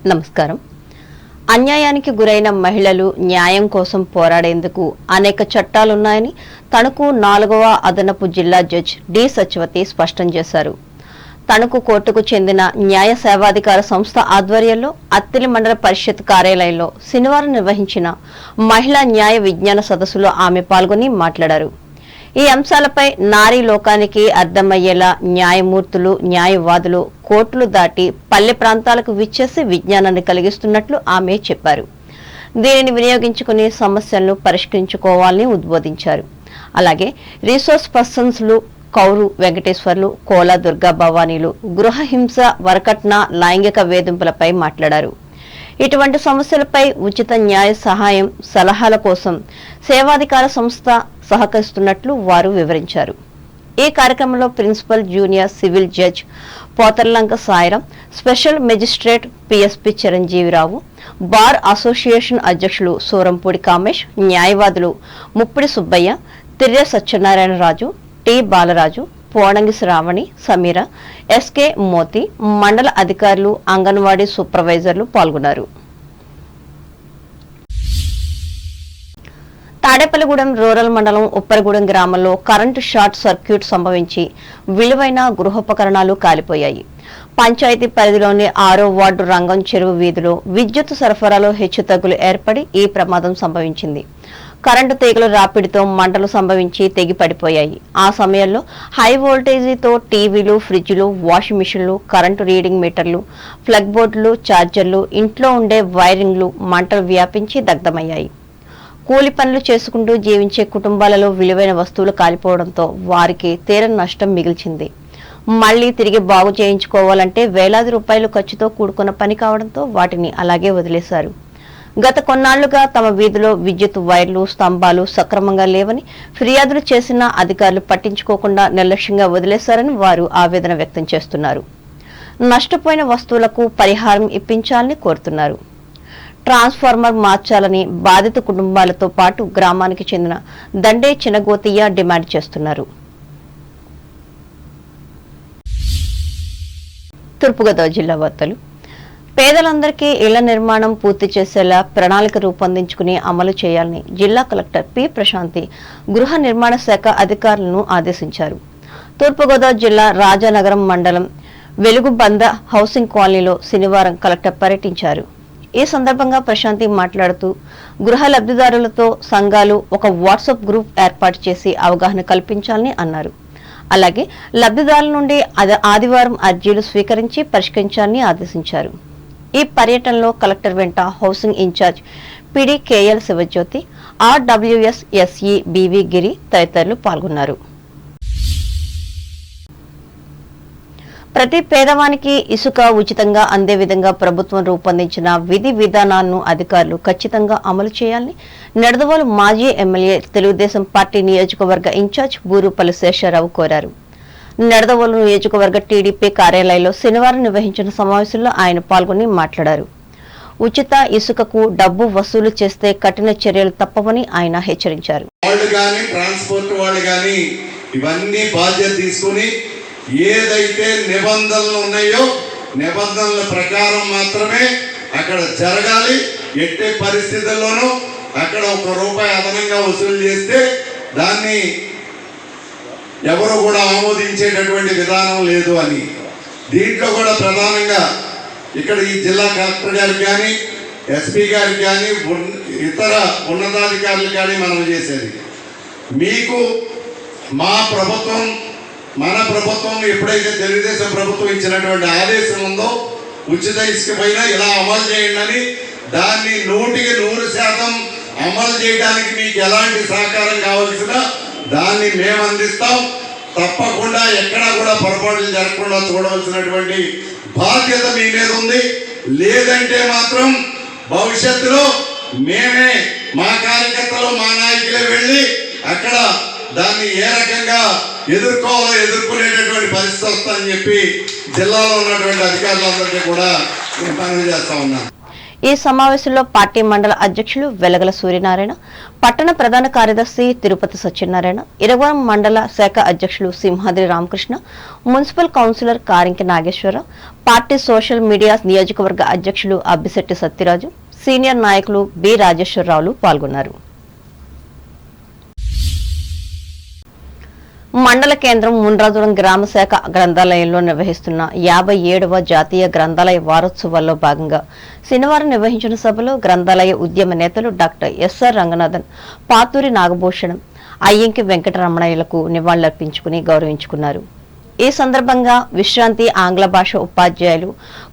నమస్కారం. అన్యాయానికి గురైన మహిళలు న్యాయం కోసం పోరాడేందుకు అనేక చట్టాలున్నాయని తణుకు 4వ అదనపు జిల్లా జడ్జి డి సత్యవతి స్పష్టం చేశారు. తణుకు కోర్టుకు చెందిన న్యాయ సేవాధికార సంస్థ ఆధ్వర్యంలో అత్తిలి మండల పరిషత్ కార్యాలయంలో శనివారం నిర్వహించిన మహిళా న్యాయ విజ్ఞాన సదస్సులో ఆమె పాల్గొని మాట్లాడారు. ఈ అంశాలపై నారీ లోకానికి అర్థమయ్యేలా న్యాయమూర్తులు, న్యాయవాదులు కోర్టులు దాటి పల్లె ప్రాంతాలకు విచ్చేసి విజ్ఞానాన్ని కలిగిస్తున్నట్లు ఆమె చెప్పారు. దీనిని వినియోగించుకుని సమస్యలను పరిష్కరించుకోవాలని ఉద్బోధించారు. అలాగే రిసోర్స్ పర్సన్స్లు కౌరు వెంకటేశ్వర్లు, కోలా దుర్గా భవానీలు గృహహింస, వరకట్న, లైంగిక వేధింపులపై మాట్లాడారు. ఇటువంటి సమస్యలపై ఉచిత న్యాయ సహాయం, సలహాల కోసం సేవాధికార సంస్థ సహకరిస్తున్నట్లు వారు వివరించారు. ఈ కార్యక్రమంలో principal junior civil judge Potharlanka Sairam, special magistrate PSP Chiranjeevirao, bar association అధ్యక్షులు సూరంపూడి కామేష్, న్యాయవాదులు ముప్పిడి సుబ్బయ్య, తిర్రె సత్యనారాయణరాజు, టి బాలరాజు, పోణంగి శ్రావణి, సమీర, ఎస్కే మోతి, మండల అధికారులు, అంగన్వాడీ సూపర్వైజర్లు పాల్గొన్నారు. తాడేపల్లిగూడెం రూరల్ మండలం ఉప్పరగూడెం గ్రామంలో కరెంటు షార్ట్ సర్క్యూట్ సంభవించి విలువైన గృహోపకరణాలు కాలిపోయాయి. పంచాయతీ పరిధిలోని 6వ వార్డు రంగం చెరువు వీధిలో విద్యుత్ సరఫరాలో హెచ్చుతగ్గులు ఏర్పడి ఈ ప్రమాదం సంభవించింది. కరెంటు తీగల రాపిడితో మంటలు సంభవించి తెగి పడిపోయాయి. ఆ సమయంలో హై వోల్టేజీతో టీవీలు, ఫ్రిడ్జ్లు, వాషింగ్ మిషన్లు, కరెంటు రీడింగ్ మీటర్లు, ప్లగ్ బోర్డులు, ఛార్జర్లు, ఇంట్లో ఉండే వైరింగ్లు మంటలు వ్యాపించి దగ్ధమయ్యాయి. కూలి పనులు చేసుకుంటూ జీవించే కుటుంబాలలో విలువైన వస్తువులు కాలిపోవడంతో వారికి తీరని నష్టం మిగిల్చింది. మళ్లీ తిరిగి బాగు చేయించుకోవాలంటే వేలాది రూపాయలు ఖర్చుతో కూడుకున్న పని కావడంతో వాటిని అలాగే వదిలేశారు. గత కొన్నాళ్లుగా తమ వీధిలో విద్యుత్ వైర్లు, స్తంభాలు సక్రమంగా లేవని ఫిర్యాదులు చేసినా అధికారులు పట్టించుకోకుండా నిర్లక్ష్యంగా వదిలేశారని వారు ఆవేదన వ్యక్తం చేస్తున్నారు. నష్టపోయిన వస్తువులకు పరిహారం ఇప్పించాలని కోరుతున్నారు. ట్రాన్స్ఫార్మర్ మార్చాలని బాధిత కుటుంబాలతో పాటు గ్రామానికి చెందిన దండే చినగోతయ్య డిమాండ్ చేస్తున్నారు. తూర్పుగోదావరి జిల్లా వార్తలు. పేదలందరికీ ఇళ్ల నిర్మాణం పూర్తి చేసేలా ప్రణాళిక రూపొందించుకుని అమలు చేయాలని జిల్లా కలెక్టర్ పి ప్రశాంతి గృహ నిర్మాణ శాఖ అధికారులను ఆదేశించారు. తూర్పుగోదావరి జిల్లా రాజానగరం మండలం వెలుగుబంద హౌసింగ్ కాలనీలో శనివారం కలెక్టర్ పర్యటించారు. ఈ సందర్భంగా ప్రశాంతి మాట్లాడుతూ గృహ లబ్ధిదారులతో సంఘాలు ఒక వాట్సాప్ గ్రూప్ ఏర్పాటు చేసి అవగాహన కల్పించాలని అన్నారు. అలాగే లబ్ధిదారుల నుండి ఆదివారం అర్జీలు స్వీకరించి పరిష్కరించాలని ఆదేశించారు. ఈ పర్యటనలో కలెక్టర్ వెంట housing incharge PD KL Sivajyothi, RWS SE BV Giri తదితరులు పాల్గొన్నారు. ప్రతి పేదవానికి ఇసుక ఉచితంగా అందే విధంగా ప్రభుత్వం రూపొందించిన విధి విధానాలను అధికారులు ఖచ్చితంగా అమలు చేయాలని నిడదవోలు మాజీ ఎమ్మెల్యే తెలుగుదేశం పార్టీ నియోజకవర్గ ఇన్ఛార్జ్ బూరుపల్లి శేషారావు కోరారు. నిడదవోలు నియోజకవర్గ టీడీపీ కార్యాలయంలో శనివారం నిర్వహించిన సమావేశంలో ఆయన పాల్గొని మాట్లాడారు. ఉచిత ఇసుకకు డబ్బు వసూలు చేస్తే కఠిన చర్యలు తప్పవని ఆయన హెచ్చరించారు. ఏదైతే నిబంధనలు ఉన్నాయో నిబంధనల ప్రకారం మాత్రమే అక్కడ జరగాలి. ఎట్టి పరిస్థితుల్లోనూ అక్కడ ₹1 అదనంగా వసూలు చేస్తే దాన్ని ఎవరు కూడా ఆమోదించేటటువంటి విధానం లేదు అని దీంట్లో కూడా ప్రధానంగా ఇక్కడ ఈ జిల్లా కలెక్టర్ గారికి కానీ, ఎస్పీ గారికి కానీ, ఇతర ఉన్నతాధికారులకు కానీ మనం చేసేది, మీకు మన ప్రభుత్వం ఎప్పుడైతే తెలుగుదేశం ప్రభుత్వం ఇచ్చినటువంటి ఆదేశం ఉందో ఉచిత ఇసుక పైన ఇలా అమలు చేయండి అని, దాన్ని 100% అమలు చేయడానికి మీకు ఎలాంటి సహకారం కావాల్సిన దాన్ని మేము అందిస్తాం. తప్పకుండా ఎక్కడా కూడా పొరపాట్లు జరగకుండా చూడవలసినటువంటి బాధ్యత మీ మీద ఉంది. లేదంటే మాత్రం భవిష్యత్తులో మేమే, మా కార్యకర్తలు, మా నాయకులే వెళ్ళి అక్కడ దాన్ని ఏ రకంగా ఎదుర్కొనేటటువంటి పరిస్థితి వస్తుందని చెప్పి జిల్లాలో ఉన్నటువంటి అధికారులందరికీ కూడా నేను మనవి చేస్తా ఉన్నాను. ఈ సమావేశంలో పార్టీ మండల అధ్యక్షులు వెలగల సూర్యనారాయణ, పట్టణ ప్రధాన కార్యదర్శి తిరుపతి సత్యనారాయణ, ఇరవరం మండల శాఖ అధ్యక్షులు Simhadri Ramakrishna, municipal councillor Karinki Nageswararao, party social media నియోజకవర్గ అధ్యక్షులు అబ్బిశెట్టి సత్యరాజు, సీనియర్ నాయకులు బి రాజేశ్వరరావులు పాల్గొన్నారు. మండల కేంద్రం ముండ్రాజురం గ్రామ శాఖ గ్రంథాలయంలో నిర్వహిస్తున్న 57వ జాతీయ గ్రంథాలయ వారోత్సవాల్లో భాగంగా శనివారం నిర్వహించిన సభలో గ్రంథాలయ ఉద్యమ నేతలు డాక్టర్ ఎస్ఆర్ రంగనాథన్, పాతూరి నాగభూషణం, అయ్యంకి వెంకటరమణయ్యలకు నివాళులర్పించుకుని గౌరవించుకున్నారు. ఈ సందర్భంగా విశ్రాంతి ఆంగ్ల భాష ఉపాధ్యాయులు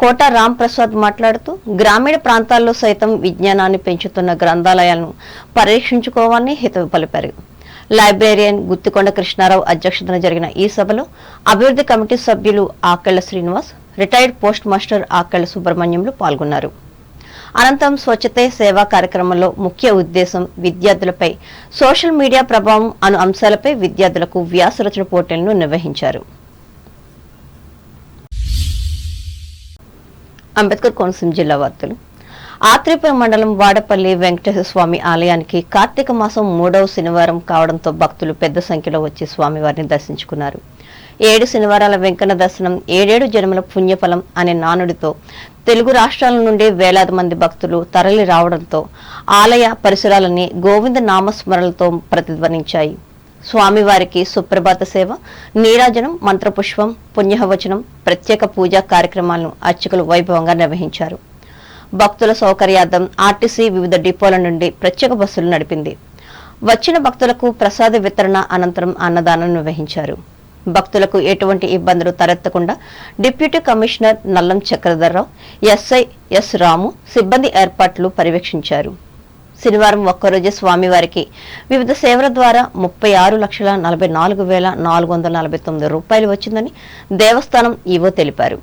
కోట రామ్ ప్రసాద్ మాట్లాడుతూ గ్రామీణ ప్రాంతాల్లో సైతం విజ్ఞానాన్ని పెంచుతున్న గ్రంథాలయాలను పరీక్షించుకోవాలని హితవు పలిపారు. లైబ్రేరియన్ గుత్తికొండ కృష్ణారావు అధ్యక్షతన జరిగిన ఈ సభలో అభివృద్ధి కమిటీ సభ్యులు Akella Srinivas, retired post master Akella సుబ్రహ్మణ్యంలు పాల్గొన్నారు. అనంతరం స్వచ్ఛతే సేవా కార్యక్రమంలో ముఖ్య ఉద్దేశం విద్యార్థులపై సోషల్ మీడియా ప్రభావం అను అంశాలపై విద్యార్థులకు వ్యాసరచన పోటీలను నిర్వహించారు. అంబేద్కర్ కోనసీమ జిల్లా వార్తలు. ఆత్రేయపురం మండలం వాడపల్లి వెంకటేశ్వర స్వామి ఆలయానికి కార్తీక మాసం 3వ శనివారం కావడంతో భక్తులు పెద్ద సంఖ్యలో వచ్చి స్వామివారిని దర్శించుకున్నారు. 7 శనివారాల వెంకన్న దర్శనం 7 జన్మల పుణ్యఫలం అనే నానుడితో తెలుగు రాష్ట్రాల నుండి వేలాది మంది భక్తులు తరలి రావడంతో ఆలయ పరిసరాలన్నీ గోవింద నామస్మరణలతో ప్రతిధ్వనించాయి. స్వామివారికి సుప్రభాత సేవ, నీరాజనం, మంత్రపుష్పం, పుణ్యవచనం, ప్రత్యేక పూజా కార్యక్రమాలను అర్చకులు వైభవంగా నిర్వహించారు. భక్తుల సౌకర్యార్థం ఆర్టీసీ వివిధ డిపోల నుండి ప్రత్యేక బస్సులు నడిపింది. వచ్చిన భక్తులకు ప్రసాద వితరణ అనంతరం అన్నదానం నిర్వహించారు. భక్తులకు ఎటువంటి ఇబ్బందులు తలెత్తకుండా deputy commissioner Nallam Chakradhar Rao, SI S Ramu సిబ్బంది ఏర్పాట్లు పర్యవేక్షించారు. శనివారం ఒక్కరోజే స్వామివారికి వివిధ సేవల ద్వారా 36,44,449 రూపాయలు వచ్చిందని దేవస్థానం ఈవో తెలిపారు.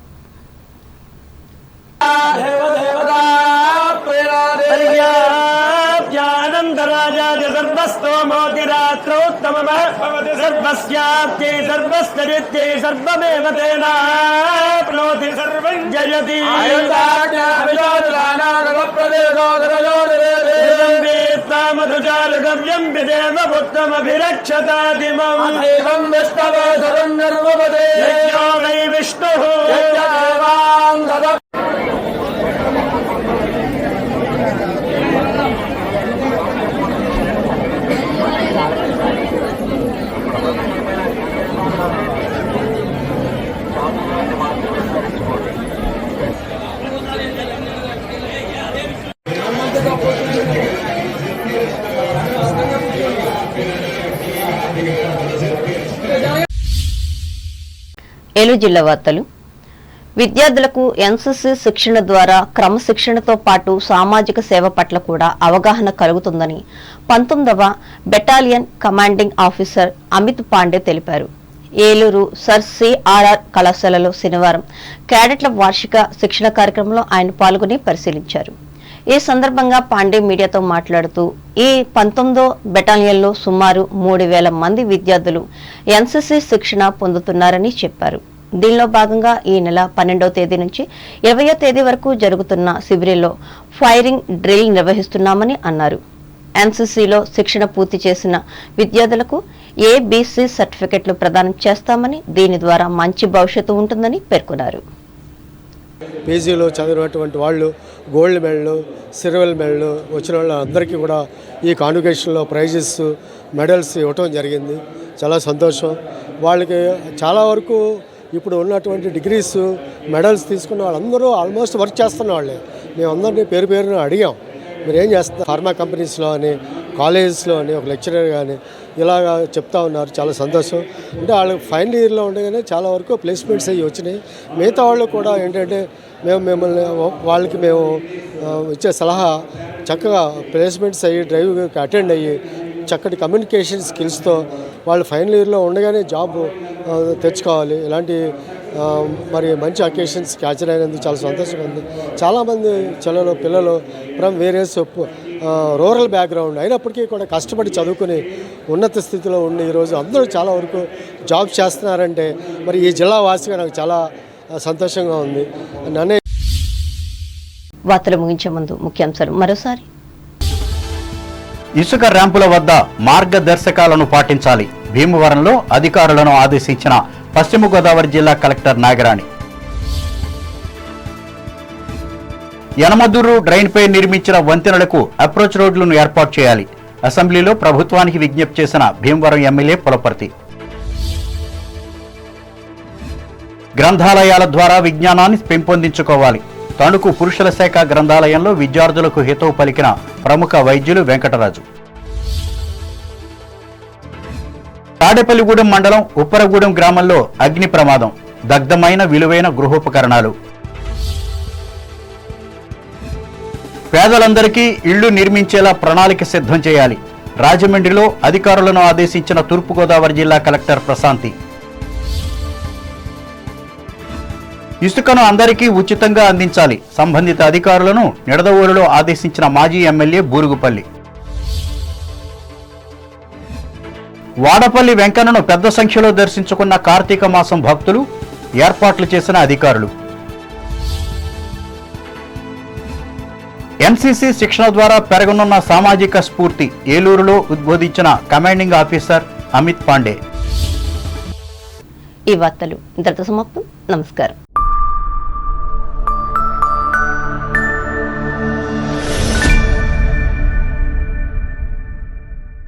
ఏలూరు జిల్లా వార్తలు. విద్యార్థులకు ఎన్సీసీ శిక్షణ ద్వారా క్రమశిక్షణతో పాటు సామాజిక సేవ పట్ల కూడా అవగాహన కలుగుతుందని 19వ battalion commanding officer Amit Pandey తెలిపారు. ఏలూరు సర్ సిఆర్ఆర్ కళాశాలలో శనివారం క్యాడెట్ల వార్షిక శిక్షణ కార్యక్రమంలో ఆయన పాల్గొని పరిశీలించారు. ఈ సందర్భంగా పాండే మీడియాతో మాట్లాడుతూ ఈ 19వ బెటాలియన్లో సుమారు 3,000 మంది విద్యార్థులు ఎన్సీసీ శిక్షణ పొందుతున్నారని చెప్పారు. దీనిలో భాగంగా ఈ నెల 12వ తేదీ నుంచి 20వ తేదీ వరకు జరుగుతున్న శిబిరంలో ఫైరింగ్ డ్రిల్ నిర్వహిస్తున్నామని అన్నారు. ఎన్సీసీలో శిక్షణ పూర్తి చేసిన విద్యార్థులకు ఏబీసీ సర్టిఫికెట్లు ప్రదానం చేస్తామని, దీని ద్వారా మంచి భవిష్యత్తు ఉంటుందని పేర్కొన్నారు. పీజీలో చదివినటువంటి వాళ్ళు గోల్డ్ మెడల్, సిల్వర్ మెడల్ వచ్చిన వాళ్ళందరికీ కూడా ఈ కాన్వకేషన్లో ప్రైజెస్, మెడల్స్ ఇవ్వటం జరిగింది. చాలా సంతోషం. వాళ్ళకి చాలా వరకు ఇప్పుడు ఉన్నటువంటి డిగ్రీస్, మెడల్స్ తీసుకున్న వాళ్ళందరూ ఆల్మోస్ట్ వర్క్ చేస్తున్న వాళ్ళే. మేము అందరినీ పేరు పేరున అడిగాం, మీరు ఏం చేస్తున్నారు? ఫార్మా కంపెనీస్లో అని, కాలేజెస్లో అని, ఒక లెక్చరర్ కానీ ఇలాగా చెప్తా ఉన్నారు. చాలా సంతోషం. అంటే వాళ్ళు ఫైనల్ ఇయర్లో ఉండగానే చాలా వరకు ప్లేస్మెంట్స్ అయ్యి వచ్చినాయి. మిగతా వాళ్ళు కూడా ఏంటంటే మిమ్మల్ని వాళ్ళకి మేము ఇచ్చే సలహా చక్కగా ప్లేస్మెంట్స్ అయ్యి డ్రైవ్కి అటెండ్ అయ్యి చక్కటి కమ్యూనికేషన్ స్కిల్స్తో వాళ్ళు ఫైనల్ ఇయర్లో ఉండగానే జాబ్ తెచ్చుకోవాలి. ఇలాంటి మరి మంచి అకేషన్స్కి హాజరైనందుకు చాలా సంతోషంగా ఉంది. చాలామంది పిల్లలు ఫ్రమ్ వేరియస్ రూరల్ బ్యాక్గ్రౌండ్ అయినప్పటికీ కూడా కష్టపడి చదువుకుని ఉన్నత స్థితిలో ఉండి ఈరోజు అందరూ చాలా వరకు జాబ్ చేస్తున్నారంటే మరి ఈ జిల్లా వాసిగా నాకు చాలా సంతోషంగా ఉంది. వార్తలు ముగించే ముందు ముఖ్యాంశాలు మరోసారి. ఇసుక ర్యాంపుల వద్ద మార్గదర్శకాలను పాటించాలి. భీమవరంలో అధికారులను ఆదేశించిన పశ్చిమ గోదావరి జిల్లా కలెక్టర్ నాగరాణి. యనమదురు డ్రైన్పై నిర్మించిన వంతెనలకు అప్రోచ్ రోడ్లను ఏర్పాటు చేయాలి. అసెంబ్లీలో ప్రభుత్వానికి విజ్ఞప్తి చేసిన భీమవరం ఎమ్మెల్యే పులపర్తి. గ్రంథాలయాల ద్వారా విజ్ఞానాన్ని పెంపొందించుకోవాలి. తణుకు పురుషుల శాఖ గ్రంథాలయంలో విద్యార్థులకు హితవు పలికిన ప్రముఖ వైద్యులు వెంకటరాజు. తాడేపల్లిగూడెం మండలం ఉప్పరగూడెం గ్రామంలో అగ్ని ప్రమాదం, దగ్ధమైన విలువైన గృహోపకరణాలు. పేదలందరికీ ఇళ్లు నిర్మించేలా ప్రణాళిక సిద్ధం చేయాలి. రాజమండ్రిలో అధికారులను ఆదేశించిన తూర్పుగోదావరి జిల్లా కలెక్టర్ ప్రశాంతి. ఇసుకను అందరికీ ఉచితంగా అందించాలి. సంబంధిత అధికారులను నిడదవోలులో ఆదేశించిన మాజీ ఎమ్మెల్యే బూరుగుపల్లి. వాడపల్లి వెంకన్నను పెద్ద సంఖ్యలో దర్శించుకున్న కార్తీక మాసం భక్తులు, ఏర్పాట్లు చేసిన అధికారులు. ఎన్సీసీ శిక్షణ ద్వారా పెరగనున్న సామాజిక స్ఫూర్తి ఏలూరులో ఉద్బోధించిన కమాండింగ్ ఆఫీసర్ అమిత్ పాండే. ఈ వార్తలు ఇంతటితో సమాప్తం. నమస్కారం.